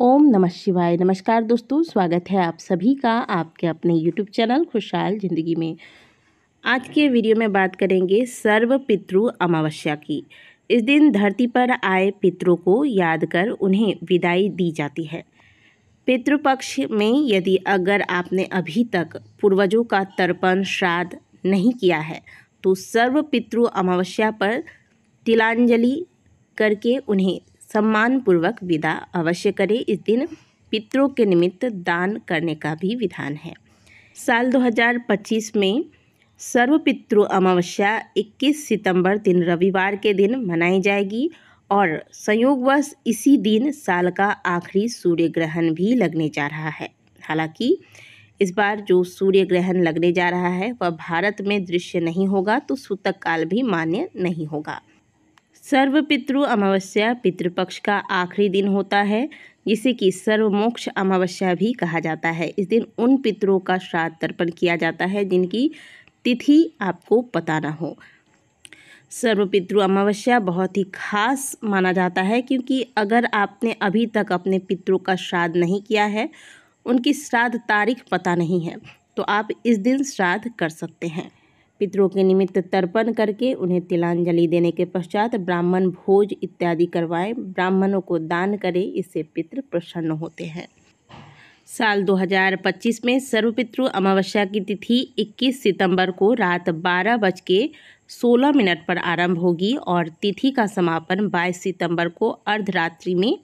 ओम नमः शिवाय। नमस्कार दोस्तों, स्वागत है आप सभी का आपके अपने यूट्यूब चैनल खुशहाल ज़िंदगी में। आज के वीडियो में बात करेंगे सर्व पितृ अमावस्या की। इस दिन धरती पर आए पितरों को याद कर उन्हें विदाई दी जाती है। पितृपक्ष में यदि अगर आपने अभी तक पूर्वजों का तर्पण श्राद्ध नहीं किया है तो सर्व पितृ अमावस्या पर तिलांजलि करके उन्हें सम्मान पूर्वक विदा अवश्य करें। इस दिन पितरों के निमित्त दान करने का भी विधान है। साल 2025 में सर्व पितृ अमावस्या 21 सितंबर दिन रविवार के दिन मनाई जाएगी और संयोगवश इसी दिन साल का आखिरी सूर्य ग्रहण भी लगने जा रहा है। हालांकि इस बार जो सूर्य ग्रहण लगने जा रहा है वह भारत में दृश्य नहीं होगा तो सूतक काल भी मान्य नहीं होगा। सर्व पितृ अमावस्या पितृपक्ष का आखिरी दिन होता है जिसे कि सर्वमोक्ष अमावस्या भी कहा जाता है। इस दिन उन पितरों का श्राद्ध तर्पण किया जाता है जिनकी तिथि आपको पता ना हो। सर्व पितृ अमावस्या बहुत ही खास माना जाता है क्योंकि अगर आपने अभी तक अपने पितरों का श्राद्ध नहीं किया है, उनकी श्राद्ध तारीख पता नहीं है, तो आप इस दिन श्राद्ध कर सकते हैं। पितरों के निमित्त तर्पण करके उन्हें तिलांजलि देने के पश्चात ब्राह्मण भोज इत्यादि करवाएं, ब्राह्मणों को दान करें, इससे पितृ प्रसन्न होते हैं। साल 2025 में सर्वपितृ अमावस्या की तिथि 21 सितंबर को रात 12:16 पर आरंभ होगी और तिथि का समापन 22 सितंबर को अर्धरात्रि में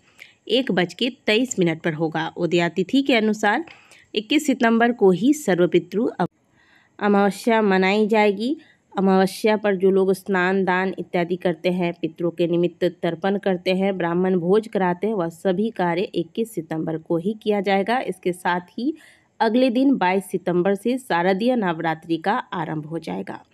1:23 पर होगा। उदया तिथि के अनुसार 21 सितंबर को ही सर्वपितृ अमावस्या मनाई जाएगी। अमावस्या पर जो लोग स्नान दान इत्यादि करते हैं, पितरों के निमित्त तर्पण करते हैं, ब्राह्मण भोज कराते हैं, वह सभी कार्य 21 सितंबर को ही किया जाएगा। इसके साथ ही अगले दिन 22 सितंबर से शारदीय नवरात्रि का आरंभ हो जाएगा।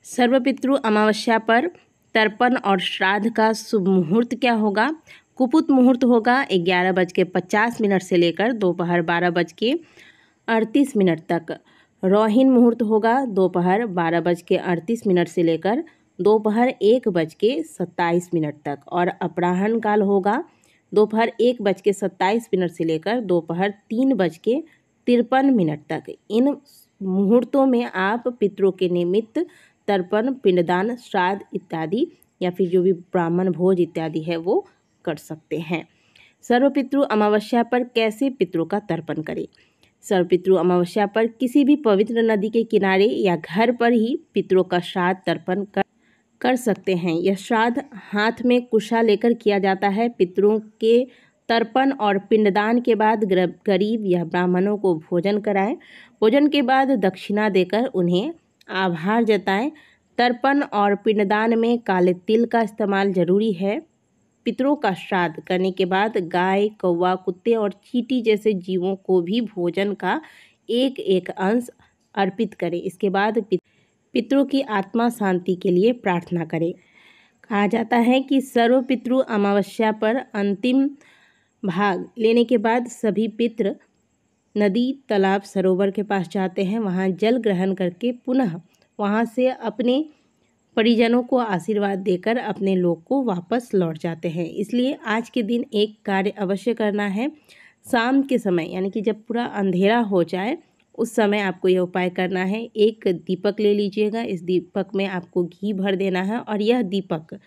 सर्वपितृ अमावस्या पर तर्पण और श्राद्ध का शुभ मुहूर्त क्या होगा? कुपुत मुहूर्त होगा 11:50 से लेकर दोपहर 12:38 तक। रोहिन मुहूर्त होगा दोपहर 12:38 से लेकर दोपहर 1:27 तक और अपराह्न काल होगा दोपहर 1:27 से लेकर दोपहर 3:53 तक। इन मुहूर्तों में आप पितरों के निमित्त तर्पण, पिंडदान, श्राद्ध इत्यादि या फिर जो भी ब्राह्मण भोज इत्यादि है वो कर सकते हैं। सर्वपितृ अमावस्या पर कैसे पितरों का तर्पण करें? सर्वपितृ अमावस्या पर किसी भी पवित्र नदी के किनारे या घर पर ही पितरों का श्राद्ध तर्पण कर सकते हैं। यह श्राद्ध हाथ में कुशा लेकर किया जाता है। पितरों के तर्पण और पिंडदान के बाद गरीब या ब्राह्मणों को भोजन कराएं। भोजन के बाद दक्षिणा देकर उन्हें आभार जताएं। तर्पण और पिंडदान में काले तिल का इस्तेमाल जरूरी है। पितरों का श्राद्ध करने के बाद गाय, कौवा, कुत्ते और चींटी जैसे जीवों को भी भोजन का एक एक अंश अर्पित करें। इसके बाद पितरों की आत्मा शांति के लिए प्रार्थना करें। कहा जाता है कि सर्व पितृ अमावस्या पर अंतिम भाग लेने के बाद सभी पितर नदी, तालाब, सरोवर के पास जाते हैं। वहाँ जल ग्रहण करके पुनः वहाँ से अपने परिजनों को आशीर्वाद देकर अपने लोक को वापस लौट जाते हैं। इसलिए आज के दिन एक कार्य अवश्य करना है। शाम के समय यानी कि जब पूरा अंधेरा हो जाए उस समय आपको यह उपाय करना है। एक दीपक ले लीजिएगा, इस दीपक में आपको घी भर देना है और यह दीपक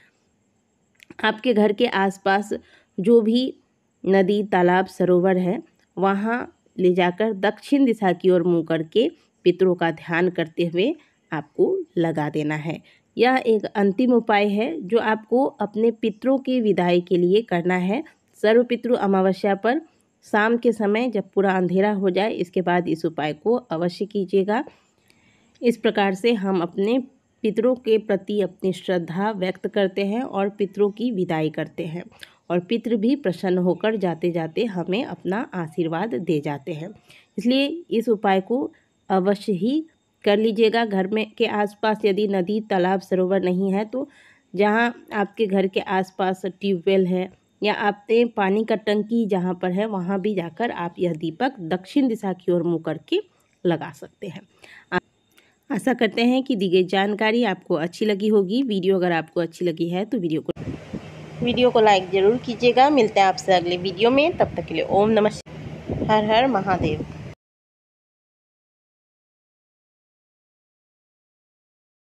आपके घर के आसपास जो भी नदी, तालाब, सरोवर है वहाँ ले जाकर दक्षिण दिशा की ओर मुँह करके पितरों का ध्यान करते हुए आपको लगा देना है। यह एक अंतिम उपाय है जो आपको अपने पितरों की विदाई के लिए करना है। सर्व पितृ अमावस्या पर शाम के समय जब पूरा अंधेरा हो जाए इसके बाद इस उपाय को अवश्य कीजिएगा। इस प्रकार से हम अपने पितरों के प्रति अपनी श्रद्धा व्यक्त करते हैं और पितरों की विदाई करते हैं और पितृ भी प्रसन्न होकर जाते जाते हमें अपना आशीर्वाद दे जाते हैं। इसलिए इस उपाय को अवश्य ही कर लीजिएगा। घर में के आसपास यदि नदी, तालाब, सरोवर नहीं है तो जहाँ आपके घर के आसपास ट्यूबवेल है या आपने पानी का टंकी जहाँ पर है वहाँ भी जाकर आप यह दीपक दक्षिण दिशा की ओर मुँह करके लगा सकते हैं। आशा करते हैं कि दी गई जानकारी आपको अच्छी लगी होगी। वीडियो अगर आपको अच्छी लगी है तो वीडियो को वीडियो को लाइक ज़रूर कीजिएगा। मिलते हैं आपसे अगले वीडियो में, तब तक के लिए ओम नमः शिवाय, हर हर महादेव।